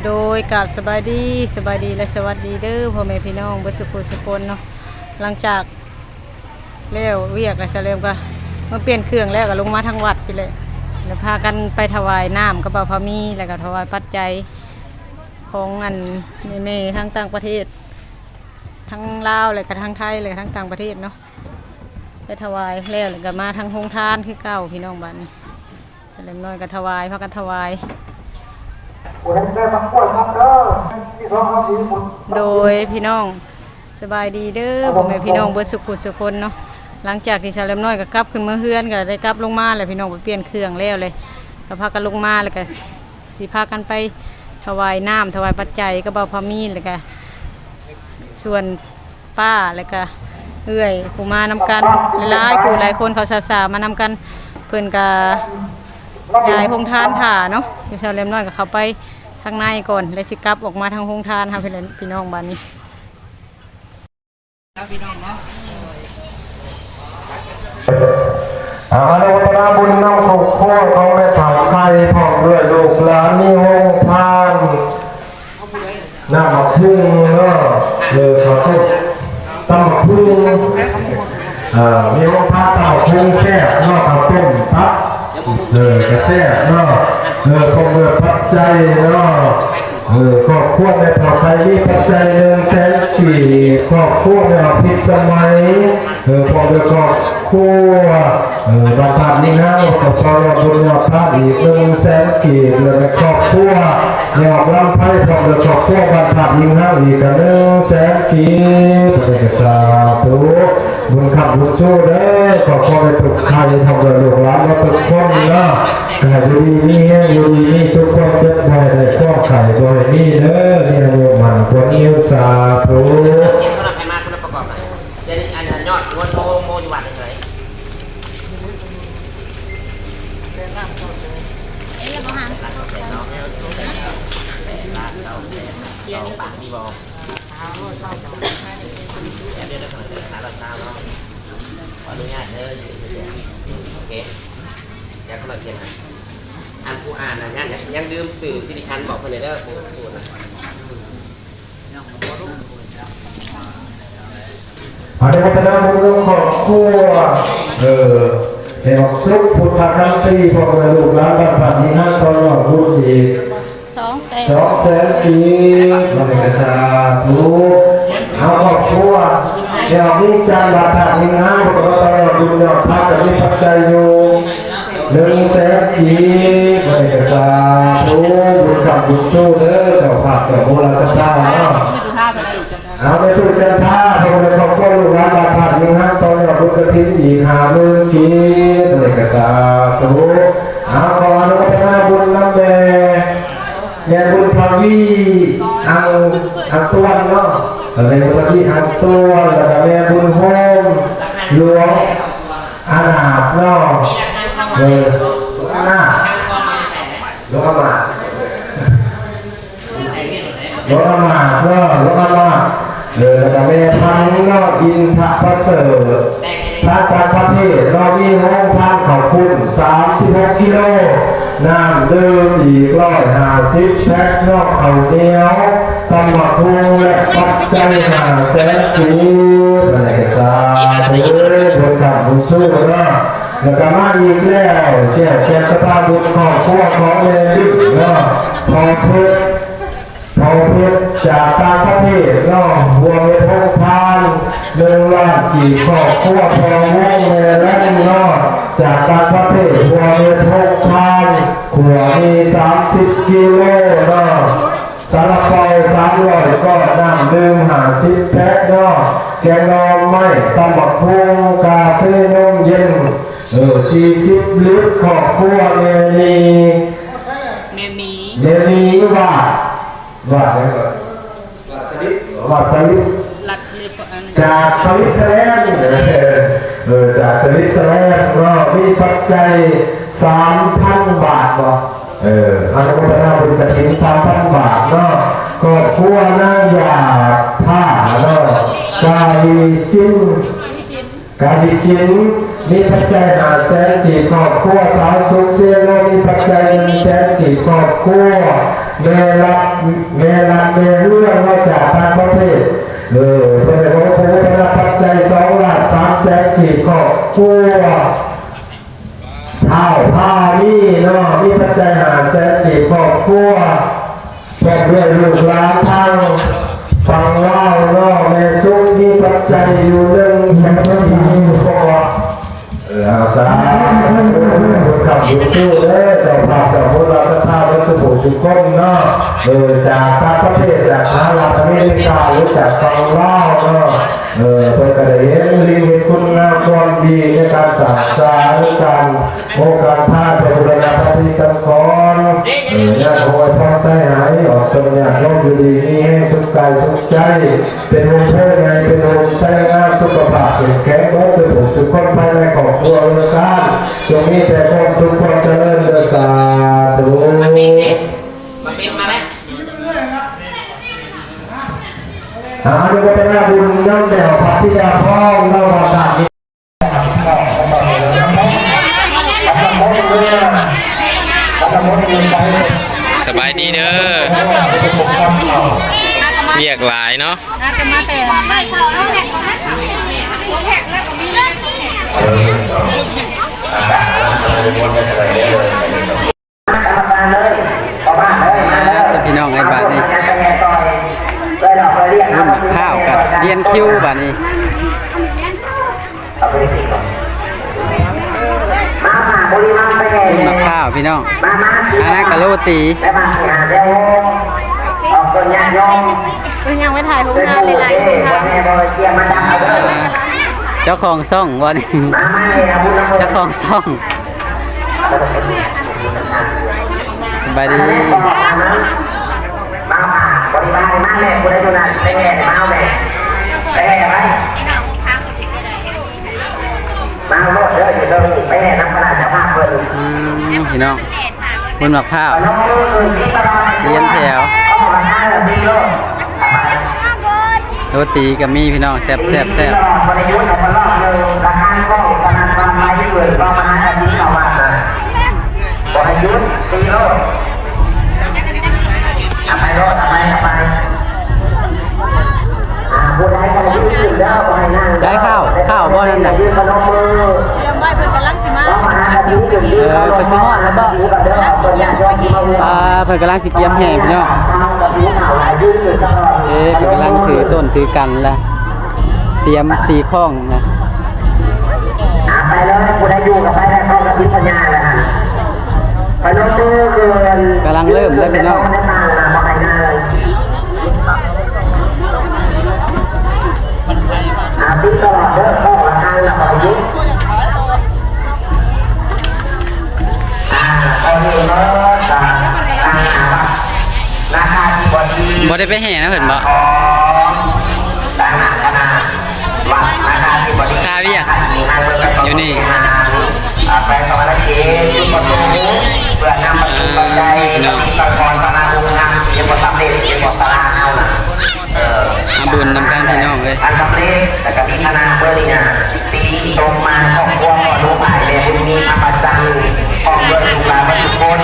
โดยกับสบายดีและสวัสดีเด้อพ่อแม่พี่น้องเบิดสุขสุคนเนาะหลังจากเลี้ยวเวียกอะไรเสร็จก็มาเปลี่ยนเครื่องแล้วก็ลงมาทางวัดไปเลยแล้วพากันไปถวายน้ำกับบ่าวพามีแล้วก็ถวายปัจจัยของอันเมย์ทั้งต่างประเทศทั้งลาวเลยกับทั้งไทยเลยทั้งต่างประเทศเนาะไปถวายแล้วก็มาทางโฮงทานคือเก่าพี่น้องบ้านนี้เล็กน้อยก็ถวายพากันถวายโดยพี่น้องสบายดีเด้อผมเป็นพี่น้องเบิดสุขุสุคนเนาะหลังจากที่ชาวเล็กน้อยก็กลับขึ้นมาเฮือนก็ได้กลับลงมาเลยพี่น้องไปเปลี่ยนเครื่องแล้วเลยก็พากันลงมาแล้วก็สิพากันไปถวายน้ำถวายปัจจัยก็บ่าวพามีแล้วก็ส่วนป้าแล้วก็เอื้อยผู้มานำกันหลายๆผู้หลายคนเขาสาวๆมานำกันเพิ่นก็ยายโฮงทานถ่าเนาะอยู่ชาวเล็กน้อยก็เข้าไปทางในก่อนแล้วสิกลับออกมาทางโฮงทานค่ะพี่น้องบ้านนี้พี่น้องเนาะอนุโมทนาบุญน้ำสุขโคตรของแม่สาวไทยพ่อด้วยลูกหลานมีโฮงทานน้ำมะพึ่งเนาะเลยเขาต้องตำมะพึ่งมีโฮงทานตำมะพึ่งแซ่บเนาะข้าวต้มตับกระแซ่บเนาะคงเลือปัจจัยเนาะครอบครัวในปลอดภัยมีปัจจัย100,000 กีบครอบครัวในพิษสมัยพอเดือครอบครัวบางท่านนี่นะก็พอเราบุญยอดท่านอีก100,000 กีบเลยในครอบครัวยอดลำไพ่พอเดือครอบครัวบางท่านนี่นะอีกกัน100,000 กีบพระเจ้าทุกบุญขับบุญสู้เด้อขอพอไปตุกไทยทำเรือหลวงร้านมาตุกคนเนาะแต่ดูดีนี่แห้งดูดีนี่ทุกคนเจ็บบ่อยได้ข้อไข่บ่อยนี่เด้อเนี่ยโยมมันคนนิ้วสาธุเขียนคนละใครมาคนละประกอบมาเดี๋ยวนี้อันยอดวนโมอยู่วัดเฉยปากดีบอเดี๋ยวเราขอเดินหาเราซาวเนาะขออนุญาตเด้อโอเคเดี๋ยวเขามาเขียนอันผู้อ่านนะยังดื่มสื่อซิลิคันบอกคนเด้อผู้สูตรนะอันนี้พัฒนาบุญของครัวเห็นบอกซุปพุทธคันตีพวกลูกหลานบ้านผ่านนี้นั่งตอนหลับบุญอีก200,000 กีบเราเป็นกระจาทุกเอาครอบครัวเดี๋ยวนี้จานบาทนี้นะพวกเราตอนหลับบุญยอดพักจะมีปัจจัยอยู่100,000 กีบเราเป็นกระจาทุกบุญขับบุญสู้เด้อเจ้าผักเจ้าโบราณเจ้าเนาะเอาไปถูกกันท่าทำในครอบครัวลูกหลานบาทนี้นะตอนหลับบุญกระถิ่นอีก50,000 กีบเราเป็นกระจาทุกเอาขออนุโมทนาบุญน้ำแดงแม่บุญทวีอังตัวเนาะแม่บุญทวีอังตัวแล้วก็แม่บุญโฮมหลวงอาณาเนาะอาณาหลวงอาณาหลวงอาณาเนาะหลวงอาณาแล้วก็แม่พันเนาะอินทประเสริฐพระจันทร์พระเทศเรามีห้องท่านขอบคุณ36 กิโลน้ำดื่มอีก150 แพ็คนอกข้าวเหนียวตำบักหุ่งและปัจจัย500,000 กีบอะไรกันจ้าบุญขับบุญสู้เนาะแล้วก็มาอีกแล้วแก่สภาบุญของพวกของเมลิเนาะพอเพชรจากต่างประเทศเนาะบัวเม็ดทองพาน1,000,000 กีบครอบครัวพอวงเมลันเนาะจากต่างประเทศบัวเม็ดทองพานขวดมี30 กิโลเนาะซาลาเปา300 ก็น้ำดื่ม50 แพ็คเนาะแกงนมไม้ตำบักหุ่งกาแฟนมเย็น40 ลิตรครอบครัวเมนีว่าอะไรก่อนวัดสลิดจากสวิตเซอร์แลนด์จากสวิตเซอร์แลนด์ก็มีปัจจัย3,000 บาทบ่อนุโมทนาบุญกฐิน3,000 บาทเนาะก็ครัวนั่งหยาบผ้าเนาะกาลิสินมีปัจจัย500,000 กีบครอบครัวสาวสุขเสียโลมีปัจจัย100,000 กีบครอบครัว เรื่องมาจากทางประเทศเป็นพระพุทธปัจจัย2,300,000ขีดครอบครัวเท่าผ้านี่เนาะมีปัจจัย500,000ขีดครอบครัวแบ่งเรื่องลูกหลานทางฟังเล่าเนาะแม่ซุกมีปัจจัยอยู่1,000,000กว่าอาสาขับสู้เลยเจ้าภาพเจ้าพุทธศาสนาวัตถุทุกคนเนาะจากต่างประเทศจากสหรัฐอเมริกาหรือจากฝั่งลาวเนาะเพื่อกระเด็นรีวิวคุณงามความดีในการศึกษาหรือการโอกาสท่าเป็นบุรณะปฏิสังขรณ์ญาติโอยพรใจหายออกจนญาติโยมอยู่ดีมีให้สุขกายสุขใจเป็นวงเพื่อไงเป็นวงใจงามสุขภาพเป็นแข็งแรงสุขสุขคนภายในของครัวเรือนการจงมีแต่ความสุขความเจริญเดือดสาธุ มาปีนมาแล้ว นี่ก็เป็นหน้าบุญย่อมแด่พระธิดาพ่อเล่ามาจากนี้ สบายดีเด้อเรียกหลายเนาะพี่น้องไอ้บาทนี่รุ่นข้าวกับเรียนคิวบาทนี้รุ่นข้าวพี่น้องอันนั้นกะโรตียังไม่ถ่ายพวกงานหลายๆคนค่ะ เจ้าของซ่องวันนี้เจ้าของซ่องสบายดีมาบริบาลมาแม่คุณได้ดูนั่นได้แง่มาเอาแม่ได้แง่ไหมมาเอาโลดเด้ออยู่ตรงนี้ไปแง่น้ำขนาดจะพาเปิดพี่น้องคุณมะพร้าวเรียนแถวโรตีกับมีพี่น้องแซ่บบริยุทธ์ของมันรอบเลยราคาก็ขนาดตอนไม้ที่เปิดรอมาหาอันนี้เอามาบริยุทธ์ตีโลดไปรถไปผู้ใดก็ยืนเด้อไปนั่งได้ข้าวบ่นั่นน่ะยืนพนมมือเตรียมไว้เพิ่นกำลังสิมาเพิ่นสิฮอดแล้วบ่เพิ่นกำลังสิเตรียมแห่พี่น้องเพิ่นกำลังถือต้นถือกันละเตรียมตีข้องนะไปเลยผู้ใดอยู่กับไปได้เข้ากับพิปัญญาแล้วฮะพนมมือเกินกำลังเริ่มแล้วพี่น้องที่ตลอดเด้อข้อละทางละปยุทธ์เอาเรื่องเนาะราคาที่บดีบ่ได้ไปแห่นะเห็นบ่ต่างขนาดราคาที่บดีค่าวิอ่ะอยู่นี่ไปสวรรค์เขตจุดประสงค์เพื่อนำมาสู่ปัจจัยที่สังกรตนาบุญนำยังบ่สำเร็จยังบ่ตนาเอาล่ะบุญนำกันพี่น้องเลยอันสำเร็จแต่กับพิธนาเบอร์นี่นะตีตรงมาของพวกรู้หมายเลยบุญมีธรรมจังของเบอร์ลูกหลานทุกคน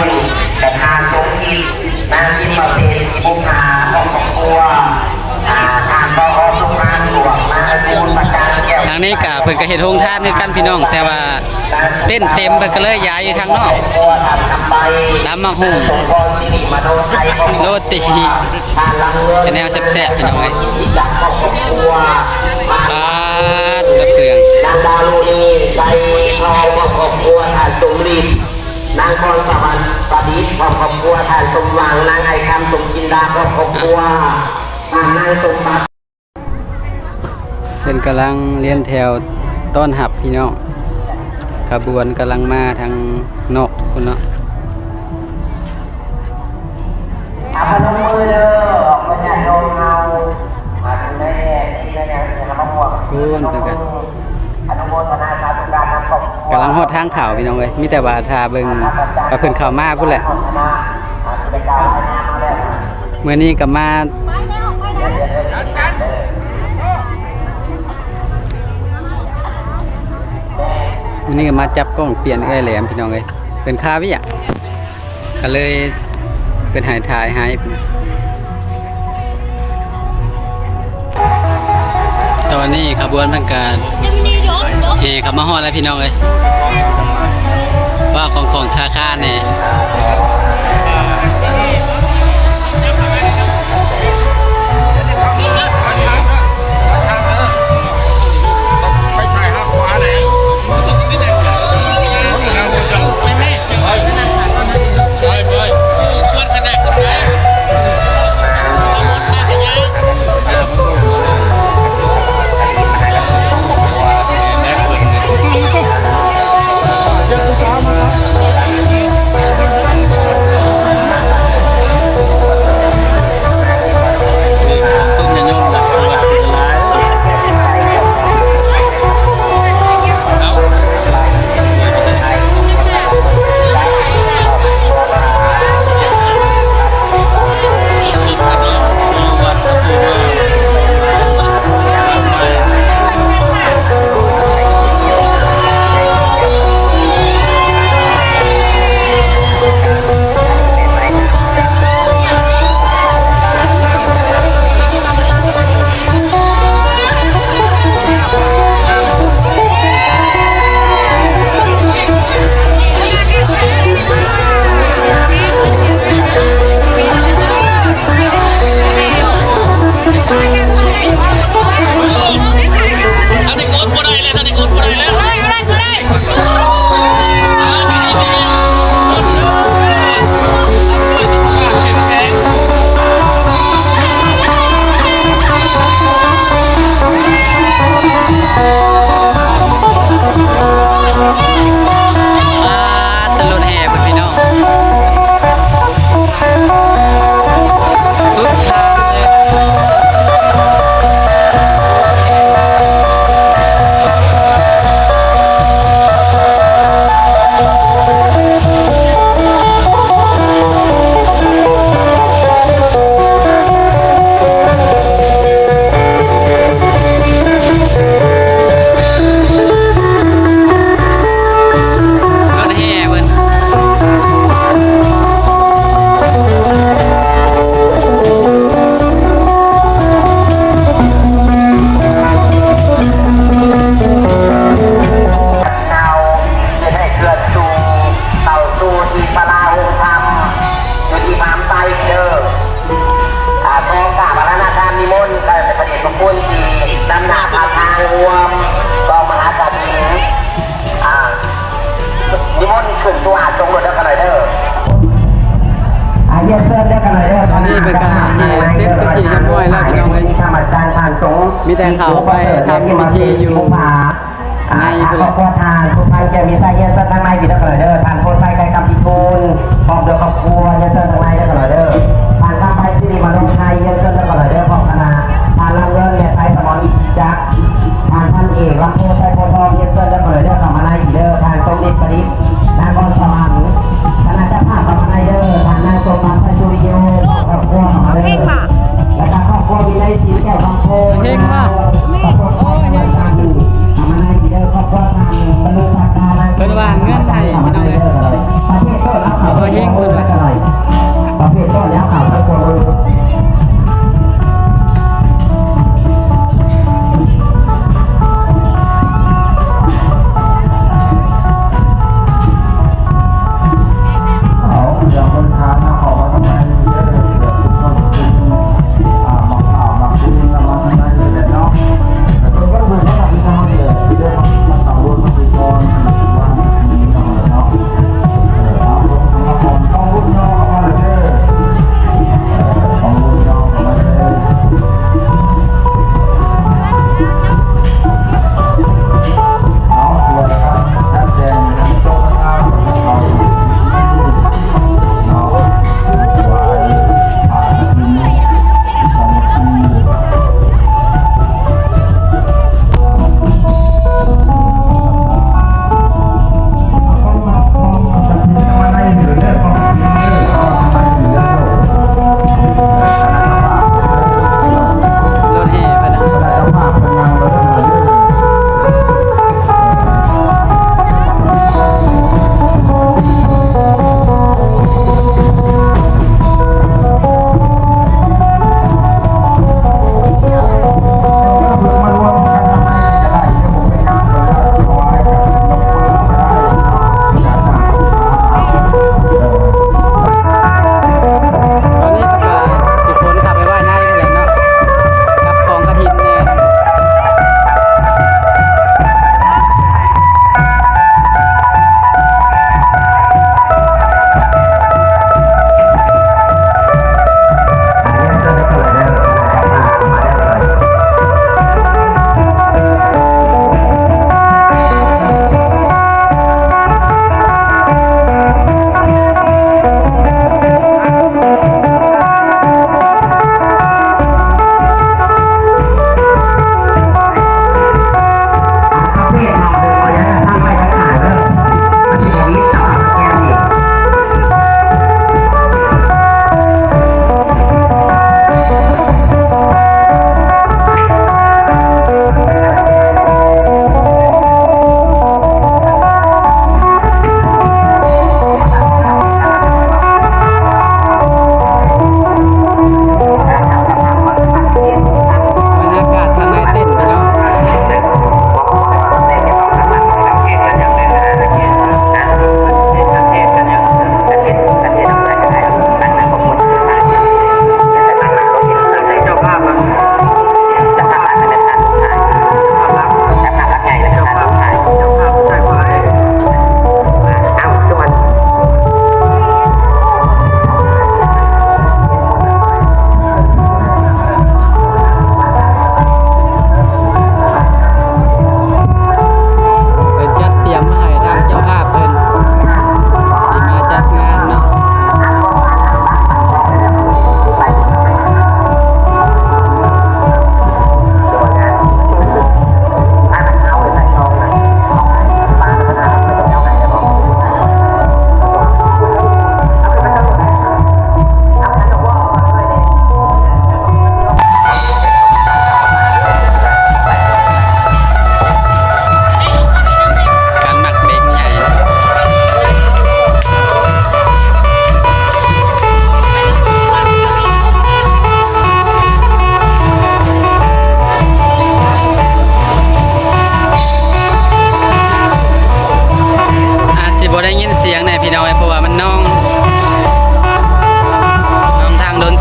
แต่ทานตรงที่นางยินมาเป็นบุญหาของครอบครัวทานต่อสุขานหลวงมาบูญประการแก้วทางนี้กะเพิ่นก็เฮ็ดโรงทานคือกันพี่น้องแต่ว่าเต้นเต็มเพิ่นก็เลยย้ายอยู่ทางนอกตามมาหุ่มโรตีเป็นแนวแซ่บๆพี่น้องเอ้ยตะเคืองนางดาลูนีใจทองของครอบครัวทานสมฤทธิ์นางพรสวรรค์ประดิษฐ์ของครอบครัวทานสมหวังนางไอคำสมจินดาของครอบครัวนางสมบัติเป็นกำลังเลี้ยนแถวต้อนหับพี่น้องขบวนกำลังมาทางนอกคุณเนาะพนมมือเด้อออกมาจากโดนเงามาทางแม่นี่ก็ยังจะมาห่วงคุณเป็นกันอนุโมทนาสาธุการนำของกำลังฮอดทางข่าวพี่น้องเลยมีแต่ว่าทาเบิ่งก็เพิ่นเข้ามาพุ่นแหละเมื่อนี้ก็มาวันนี้ก็มาจับกล้องเปลี่ยนแหลมพี่น้องเลยเป็นคาวิอ่ะก็เลย เป็นหายถ่ายหายตอนนี้ขบวนพันการเฮขับมาฮอดแล้วพี่น้องเอ้ยว่าของค่าเนี่ยมีแต่เขาไปทำพิธีอยู่ในพระพุทธทานทุกท่านจะมีไส้เย็นทางในพิธีกรเด้อทานโพไส้ไก่กำพิทูลพร้อมเดือครอบครัวเย็นทางในเด้อเด้อทานข้าวไปที่นี่มาลงไทยเย็นทางเด้อพร้อมคณะทานลำเงินเนี่ยไทยสมรอิจักทานท่านเอกลำโพไส้โพทองเย็นทางเด้อสามนายเด้อทานสมเด็จปริศนางกรสวรรค์คณะเจ้าภาพสามนายเด้อทานนางสมบัติสุริโยครอบครัวมาเด้อและทางครอบครัวมีในสีแก้วบางโพเฮงมากเป็นว่าเงื่อนไขพี่น้องเลยเอาเฮงเป็นว่าประเภทต้นแล้วข่าวทั้งคน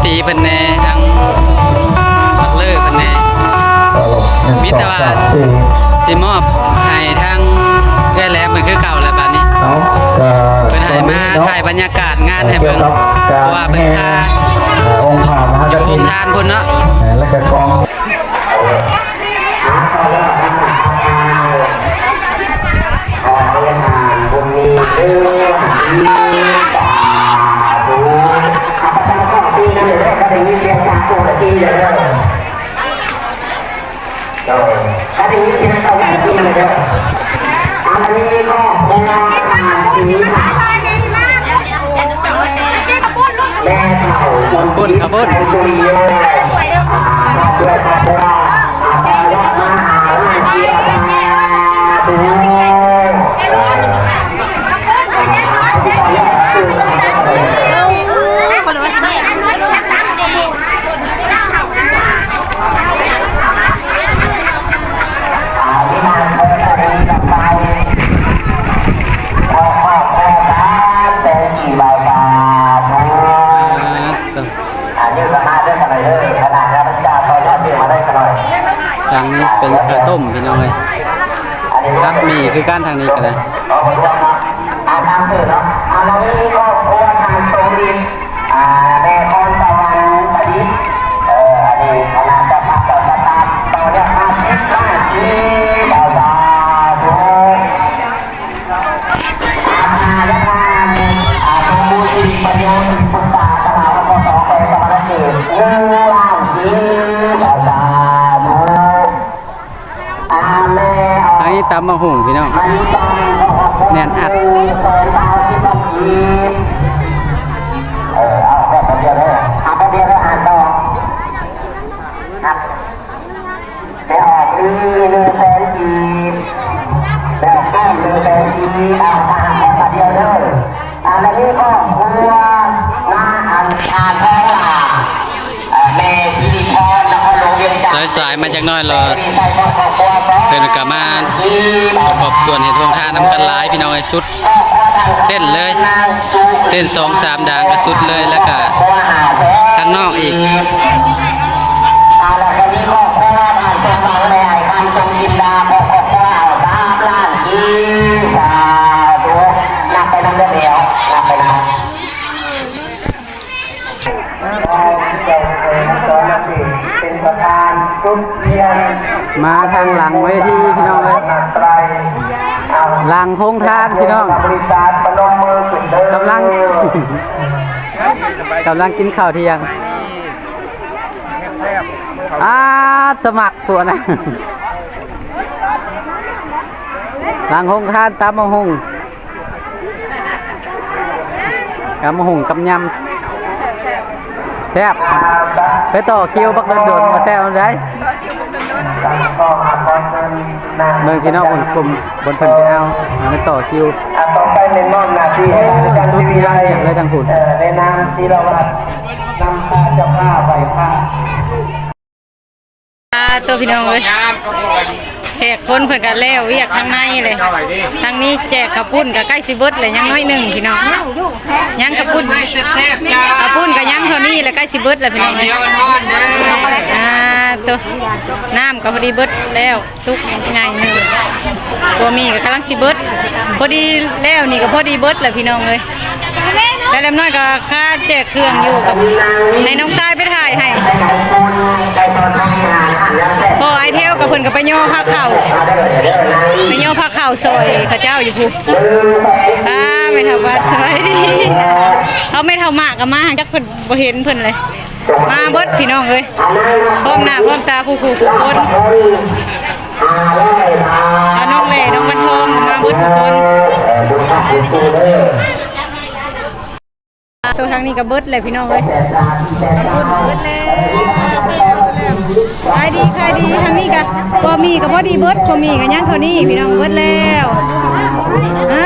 ตีเพิ่นแน่ทั้งบักเลิกเพิ่นแน่มิตรว่าสิมอบให้ทั้งแก่แหลมเหมือนคือเก่าแล้วบัดนี้เพิ่นให้มาถ่ายบรรยากาศงานให้เบิ่งเพราะว่าเพิ่นค่า องค์ผ่านนะฮะจะ โรงทานพุ่นเนาะ และก็กอง ถ้าถึงนี้ที่นั่นเขาแบบนี้เลยเด้ออันนี้ก็เป็นงานสีแม่เฒ่า ปุ้นครับปุ้น สุริโยเพื่อพระเจ้าอาญามาหาวิทยาทางนี้เป็นข้าวต้มพี่น้องเลยครับมีคือการทางนี้กันเลย ทางสื่อเนาะอันนี้ก็โอ้ทางโซลินแม่คอนสวรรค์ประดิษฐ์อันนี้คณะจะพักต่อสตาร์ต่อจากมาเช็คบ้านที่ดาวดาวดูและทางสมบูรณ์สิริประโยชน์ปรึกษาตลาดปสไปสมรเขตล่างที่ดาวดาวดูแม่ ทางนี้ตำมะหุ่งพี่น้องแน่นอัด เอาแบบเดียวเลยเอาแบบเดียวเลยอ่านต่อครับไปออก100,000 กีบแบบต้ม100,000 กีบเอาตามแบบเดียวเลยแล้วนี่ก็ครัวหน้าอันชาแท้ล่ะแม่ที่ดิพรนครหลวงเวียงจันทร์ สายๆมาจากน้อยรอเพิ่นก็มาประกอบส่วนเห็นโรงทานน้ำกันหลายพี่น้องไอ้สุดเต้นเลยเต้น2-3 ดางก็สุดเลยแล้วก็ข้างนอกอีก แล้ววันนี้ก็เพราะว่าผ่านตรงฝั่งในไอ้คำตรงยินดาพอ3 ล้านกีสาธุนับไปนั่งเดียวนับไปนั่งเป็นประธานชุดเรียน มาทางหลังเวทีพี่น้องเลยหลังโครงทานพี่น้อง บริษัทปนมมือขึ้นเดิน กำลังกินข้าวเที่ยงสมัครตัวนะหลังโครงทานตำมะหุ่งกำยำแซ่บไปต่อคิวบักโดนมาแซ่บได้เมืองพี่น้องบนกลุ่มบนเพิ่นไปเอาไปต่อคิว ต่อไปในนอนนาทีให้การ ชุด วิ ที่ ไล ได้เลยทางหุ่น ในนามศิลวัฒน์นำพาเจ้าภาพไปพา ตัวพี่น้องเลยแขกคนเพิ่นกันแล้วเรียกทางในเลยทางนี้แจกกระปุ้นกับใกล้สิเบิดเลยยังน้อยหนึ่งพี่น้องยังกระปุ้นกระปุ้นกับยังเท่านี้แล้วใกล้สิเบิดแล้วพี่น้องเลยตัวน้ำก็พอดีเบิดแล้วทุกไงหนึ่งตัวมีก็กำลังสิเบิดพอดีแล้วนี่ก็พอดีเบิดแล้วพี่น้องเลยแล้วเล็มน้อยก็ค่าแจกเครื่องอยู่กับในน้องชายไปถ่ายให้พอไอเทลกับเพิ่นก็ไปย่อผ้าเข่าซอยข้าเจ้าอยู่พูไม่เท่าวัดสบายดีเขาไม่เท่ามากกับมาจักเพิ่นบ่เห็นเพิ่นเลยมาเบิดพี่น้องเลยพร้อมหน้าพร้อมตาผู้คนเอาน้องเล่น้องบันทองมาเบิดทุกคนตัวทางนี้ก็เบิดเลยพี่น้องเลยเบิดเลยขายดีทางนี้ก็พอมีก็พอดีเบิดพอมีก็ยังเท่านี้พี่น้องเบิดแล้วฮะ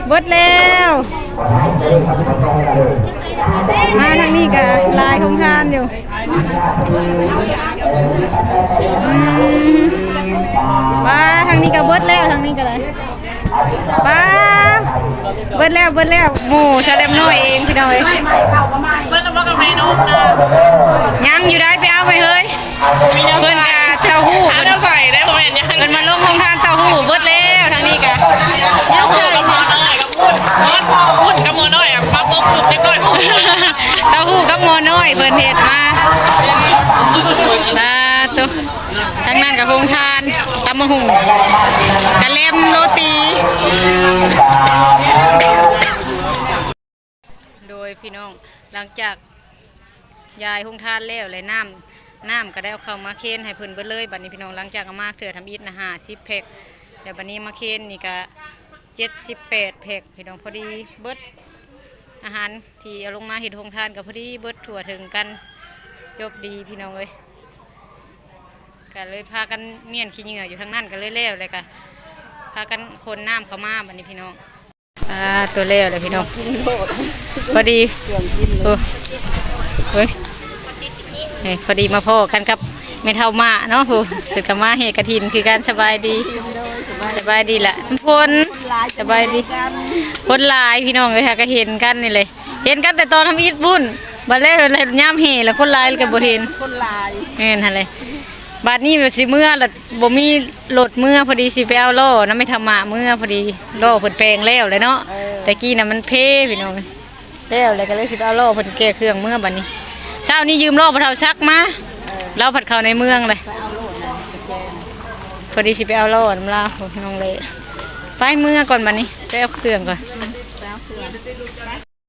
เบิดแล้วมาทางนี้ก็ลายคงทานอยู่มาทางนี้ก็เบิดแล้วทางนี้ก็เลยป้า เบิดแล้วหมูชาเลมน้อยเองพี่น้องเอ้ยเบิดแล้วบ่กับเมนูยังอยู่ได้ไปเอาไปเฮ้ยเพิ่นกะเต้าหู้เพิ่นใส่ได้บ่แม่นยังเพิ่นมาลงโรงทานเต้าหู้เบิดแล้วทางนี้กะยังเคยหมอน้อยกับพุ่นกับหมอน้อยอ่ะมาบ่ปลูกเล็กน้อยเต้าหู้กับหมอน้อยเพิ่นเฮ็ดมาตัวทางนั้นกับโรงทานตำมะหุ่งกะเล่มโรตีโดยพี่น้องหลังจากยายโรงทานแล้วเลยน้ำก็ได้เอาเข้ามาเค้นให้เพิ่นเบิดเลยบัดนี้พี่น้องหลังจากเอามาเถื่อทำอิฐนะ50 แพ็คเดี๋ยวบัดนี้มาเค้นนี่ก็78 แพ็คพี่น้องพอดีเบิดอาหารที่เอาลงมาเฮ็ดโรงทานก็พอดีเบิดทั่วถึงกันจบดีพี่น้องเอ้ยก็เลยพากันเมียนขี้เหงื่ออยู่ทางนั้นก็เลยแล้วเลยก็พากันคนน้ำเข้ามาบัดนี้พี่น้องตัวแล้วเลยพี่น้องพอดีเฮ้ยพอดีมาพ่อกันกับเมทัลมาเนาะคือกับมาเฮกระถินคือการสบายดีแหละฝนสบายดีคนหลายพี่น้องเลยค่ะก็เห็นกันนี่เลยเห็นกันแต่ตอนทำอิฐบุญบัดแล้วอะไรย่ามเฮแล้วคนหลายก็บ่เห็นคนหลายเห็นอะไรบาดนี้สิเมื่อละบ่มีรถเมื่อพอดีสิไปเอาล้อนะไม่ทำมาเมื่อพอดีล้อเพิ่นแปลงแล้วเลยเนาะแต่กี้น่ะมันเพพี่น้องแล้วเลยก็เลยสิไปเอาล้อเพิ่นแก้เครื่องเมื่อบัดนี้เช้านี้ยืมล้อบ่เท่าซักมาเราผัดเข้าในเมืองเลยพอดีสิไปเอาล้อน้ำลาน้องเลยไปเมื่อก่อนบัดนี้ไปเอาเครื่องก่อน